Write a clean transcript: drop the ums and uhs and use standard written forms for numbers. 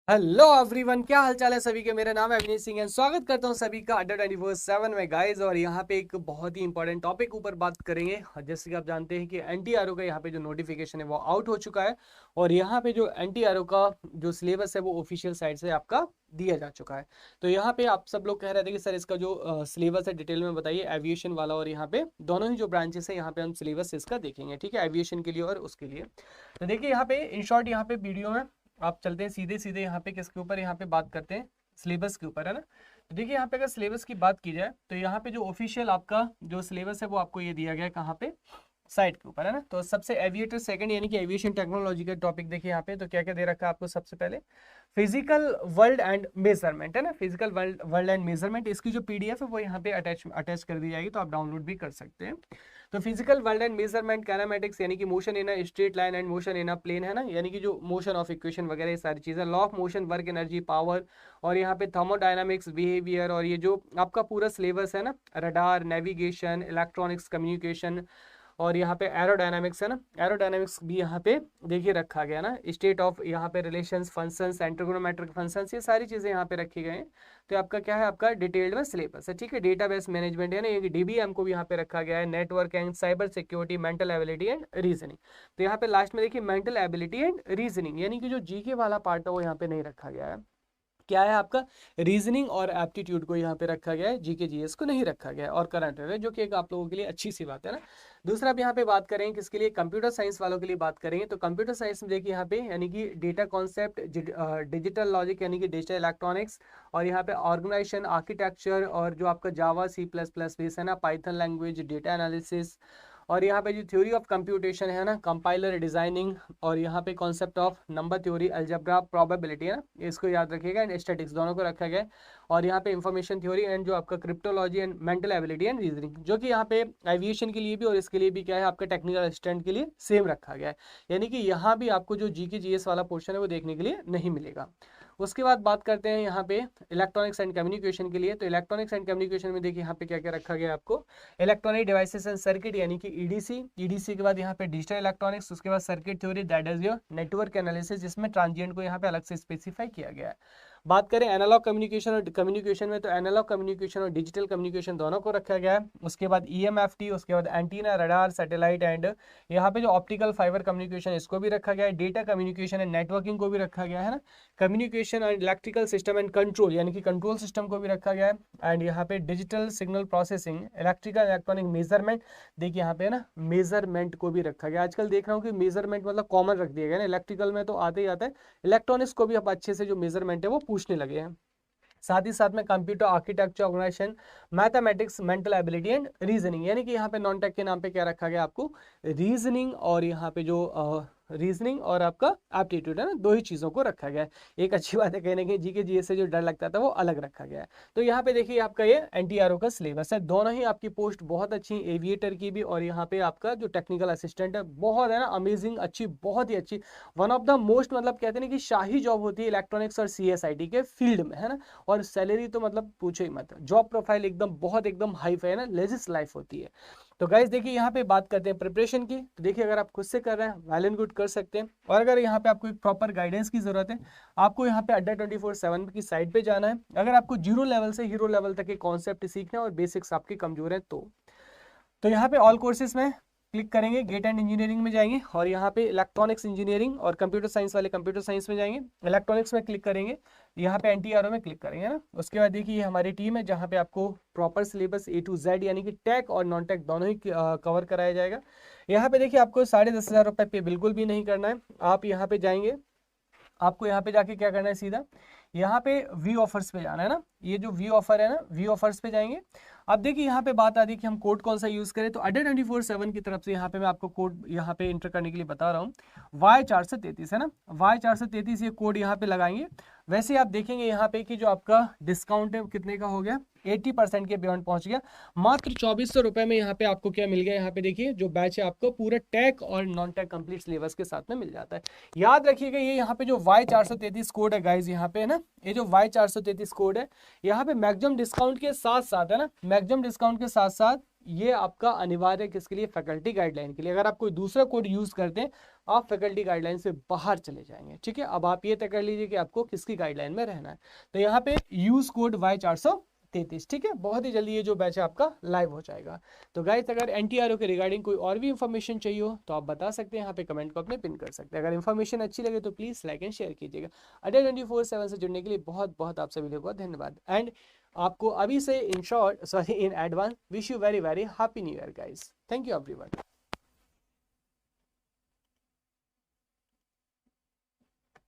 Hello everyone, क्या हाल चाल है सभी के। मेरा नाम है अविनीश सिंह एंड स्वागत करता हूं सभी का अड्डा 24/7 में गाइस। और यहाँ पे एक बहुत ही इंपॉर्टेंट टॉपिक ऊपर बात करेंगे। जैसे कि आप जानते हैं कि एनटीआरओ का यहाँ पे जो नोटिफिकेशन है वो आउट हो चुका है और यहाँ पे जो एनटीआरओ का जो सिलेबस है वो ऑफिशियल साइट से आपका दिया जा चुका है। तो यहाँ पे आप सब लोग कह रहे थे कि सर इसका जो सिलेबस है डिटेल में बताइए, एविएशन वाला और यहाँ पे दोनों ही जो ब्रांचेस है यहाँ पे हम सिलेबस इसका देखेंगे, ठीक है, एविएशन के लिए और उसके लिए। तो देखिए यहाँ पे इन शॉर्ट यहाँ पे वीडियो में आप चलते हैं सीधे सीधे यहाँ पे किसके ऊपर, यहाँ पे बात करते हैं सिलेबस के ऊपर, है ना। तो देखिए यहाँ पे अगर सिलेबस की बात की जाए तो यहाँ पे जो ऑफिशियल आपका जो सिलेबस है वो आपको ये दिया गया है कहाँ पे, साइट के ऊपर, है ना। तो सबसे एविएटर सेकंड यानी कि एविएशन टेक्नोलॉजी का टॉपिक देखिए यहाँ पे। तो क्या क्या दे रखा है आपको, सबसे पहले फिजिकल वर्ल्ड एंड मेजरमेंट, है ना। फिजिकल वर्ल्ड एंड मेजरमेंट, इसकी जो पीडीएफ है वो यहाँ पे अटैच कर दी जाएगी, तो आप डाउनलोड भी कर सकते हैं। तो physical world and measurement kinematics यानी कि motion in a straight line and motion in a plane, है ना, यानी कि जो मोशन ऑफ इक्वेशन वगैरह ये सारी चीजें, law of motion, work energy, power, और यहाँ पे थर्मोडायनामिक्स, बिहेवियर, और ये जो आपका पूरा सिलेबस है ना, रडार, नेविगेशन, इलेक्ट्रॉनिक्स, कम्युनिकेशन, और यहाँ पे एरोडायनामिक्स, है ना। एरोडायनामिक्स भी यहाँ पे देखिए रखा गया ना, स्टेट ऑफ यहाँ पे रिलेशंस, फंक्शंस, ट्रिगोनोमेट्रिक फंक्शंस, ये सारी चीजें यहाँ पे रखी गए हैं। तो आपका क्या है, आपका डिटेल्ड में सिलेबस है, ठीक है। डेटाबेस मैनेजमेंट है ना, ये डीबीएम को भी यहाँ पे रखा गया है, network and cyber security, mental ability and reasoning. तो यहाँ पे लास्ट में देखिए मेंटल एबिलिटी एंड रीजनिंग, यानी कि जो जीके वाला पार्ट है वो यहाँ पे नहीं रखा गया है। क्या है आपका, रीजनिंग और एप्टीट्यूड को यहाँ पे रखा गया है, जीके जीएस को नहीं रखा गया है, और करंट अफेयर, जो कि एक आप लोगों के लिए अच्छी सी बात है ना। दूसरा अब यहाँ पे बात करेंगे किसके लिए, कंप्यूटर साइंस वालों के लिए बात करेंगे। तो कंप्यूटर साइंस में देखिए यहाँ पे यानी कि डेटा कॉन्सेप्ट, डिजिटल लॉजिक यानी कि डिजिटल इलेक्ट्रॉनिक्स, और यहाँ पे ऑर्गेनाइजेशन, आर्किटेक्चर, और जो आपका जावा, C++ बेस है ना, पाइथन लैंग्वेज, डेटा एनालिसिस, और यहाँ पे जो थ्योरी ऑफ कंप्यूटेशन है ना, कंपाइलर डिजाइनिंग, और यहाँ पे concept of number theory, algebra, probability, है ना, इसको याद रखिएगा, एंड स्टैटिक्स दोनों को रखा गया है। और यहाँ पे इंफॉर्मेशन थ्योरी एंड जो आपका cryptology and mental ability and reasoning, जो कि यहाँ पे एविएशन के लिए भी और इसके लिए भी क्या है, आपका टेक्निकल असिस्टेंट के लिए सेम रखा गया है। यानी कि यहाँ भी आपको जो जीके जीएस वाला पोर्शन है वो देखने के लिए नहीं मिलेगा। उसके बाद बात करते हैं यहाँ पे इलेक्ट्रॉनिक्स एंड कम्युनिकेशन के लिए। तो इलेक्ट्रॉनिक्स एंड कम्युनिकेशन में देखिए यहाँ पे क्या क्या रखा गया है आपको, इलेक्ट्रॉनिक डिवाइसेस एंड सर्किट यानी कि ईडीसी, ईडीसी के बाद यहाँ पे डिजिटल इलेक्ट्रॉनिक्स, उसके बाद circuit theory, that is your network analysis, जिसमें ट्रांजिएंट को यहाँ पे अलग से स्पेसिफाई किया गया है। बात करें एनालॉग कम्युनिकेशन और कम्युनिकेशन में, तो एनालॉग कम्युनिकेशन और डिजिटल कम्युनिकेशन दोनों को रखा गया है। उसके बाद ईएमएफटी, उसके बाद एंटीना, रडार, सैटेलाइट, एंड यहाँ पे जो ऑप्टिकल फाइबर कम्युनिकेशन इसको भी रखा गया है। डेटा कम्युनिकेशन एंड नेटवर्किंग को भी रखा गया है ना। Communication and electrical system and control यानी कि कंट्रोल सिस्टम को भी रखा गया है। एंड यहाँ पे digital signal processing, electrical electronic measurement, देखिए यहाँ पे ना मेजरमेंट को भी रखा गया। आजकल देख रहा हूँ कि मेजरमेंट मतलब कॉमन रख दिया गया ना, इलेक्ट्रिकल में तो आते ही आता है, इलेक्ट्रॉनिक्स को भी अब अच्छे से जो मेजरमेंट है वो पूछने लगे हैं। साथ ही साथ में computer architecture, organisation, mathematics, mental ability and reasoning, यानी कि यहाँ पे नॉन टेक के नाम पे क्या रखा गया आपको, रीजनिंग, और यहाँ पे जो रीजनिंग और आपका एप्टीट्यूड है ना, दो ही चीज़ों को रखा गया है। एक अच्छी बात है कहने की, जीके जीएस से जो डर लगता था वो अलग रखा गया है। तो यहाँ पे देखिए आपका ये एनटीआरओ का सिलेबस है, दोनों ही आपकी पोस्ट बहुत अच्छी, एविएटर की भी और यहाँ पे आपका जो टेक्निकल असिस्टेंट है, बहुत है ना अमेजिंग, अच्छी, बहुत ही अच्छी, वन ऑफ द मोस्ट, मतलब कहते हैं कि शाही जॉब होती है इलेक्ट्रॉनिक्स और सीएसआईटी के फील्ड में, है ना। और सैलरी तो मतलब पूछो ही मत, जॉब प्रोफाइल एकदम बहुत एकदम हाई फाई है ना, लेजिस लाइफ होती है। तो गाइज देखिए यहाँ पे बात करते हैं प्रिपरेशन की। तो देखिए अगर आप खुद से कर रहे हैं वेल एंड गुड, कर सकते हैं, और अगर यहाँ पे आपको एक प्रॉपर गाइडेंस की जरूरत है, आपको यहाँ पे अड्डा 24/7 की साइट पे जाना है। अगर आपको जीरो लेवल से हीरो लेवल तक के कॉन्सेप्ट सीखना है और बेसिक्स आपके कमजोर है तो यहाँ पे ऑल कोर्सेज में क्लिक करेंगे, गेट एंड इंजीनियरिंग में जाएंगे, और यहाँ पे इलेक्ट्रॉनिक्स इंजीनियरिंग और कंप्यूटर साइंस वाले कंप्यूटर साइंस में जाएंगे, इलेक्ट्रॉनिक्स में क्लिक करेंगे, यहाँ पे एनटीआरओ में क्लिक करेंगे ना। उसके बाद देखिए हमारी टीम है जहाँ पे आपको proper syllabus A to Z यानी कि टेक और नॉन टेक दोनों ही कवर कराया जाएगा। यहाँ पे देखिए आपको 10,500 रुपये पे बिल्कुल भी नहीं करना है। आप यहाँ पे जाएंगे, आपको यहाँ पे जाके क्या करना है, सीधा यहाँ पे वी ऑफर्स पे जाना है ना, ये जो वी ऑफर है ना, वी ऑफर्स पे जाएंगे। अब देखिए यहाँ पे बात आती है कि हम कोड कौन सा यूज करें। तो अड्डा 24/7 की तरफ से यहाँ पे मैं आपको कोड यहाँ पे इंटर करने के लिए बता रहा हूँ, Y433 है ना, Y433 ये कोड यहाँ पे लगाएंगे। वैसे आप देखेंगे यहाँ पे कि जो आपका डिस्काउंट है कितने का हो गया, 80% के बियॉन्ड पहुंच गया। मात्र 2400 रुपये में यहाँ पे आपको क्या मिल गया, यहाँ पे देखिए जो बैच है आपको पूरा टेक और नॉन टेक कंप्लीट सिलेबस के साथ में मिल जाता है। याद रखिएगा ये यहाँ पे जो Y433 कोड है गाइज, यहाँ पे है ना, ये जो Y433 कोड है, यहाँ पे मैक्सिमम डिस्काउंट के साथ साथ है ना, मैक्सिमम डिस्काउंट के साथ साथ ये आपका अनिवार्य है किसके लिए, फैकल्टी गाइडलाइन के लिए। अगर आप कोई दूसरा कोड यूज करते हैं आप फैकल्टी गाइडलाइन से बाहर चले जाएंगे, ठीक है। अब आप ये तय कर लीजिए कि आपको किसकी गाइडलाइन में रहना है। तो यहाँ पे यूज कोड Y433, ठीक है। बहुत ही जल्दी ये जो बैच है आपका लाइव हो जाएगा। तो गाइस अगर NTRO के रिगार्डिंग कोई और भी इन्फॉर्मेशन चाहिए हो तो आप बता सकते हैं, यहाँ पे कमेंट को अपने पिन कर सकते हैं। अगर इन्फॉर्मेशन अच्छी लगे तो प्लीज लाइक एंड शेयर कीजिएगा। अड्डा 24/7 से जुड़ने के लिए बहुत बहुत आप सभी लोगों का धन्यवाद। एंड आपको अभी से in short in advance wish you very very happy new year guys. Thank you everyone.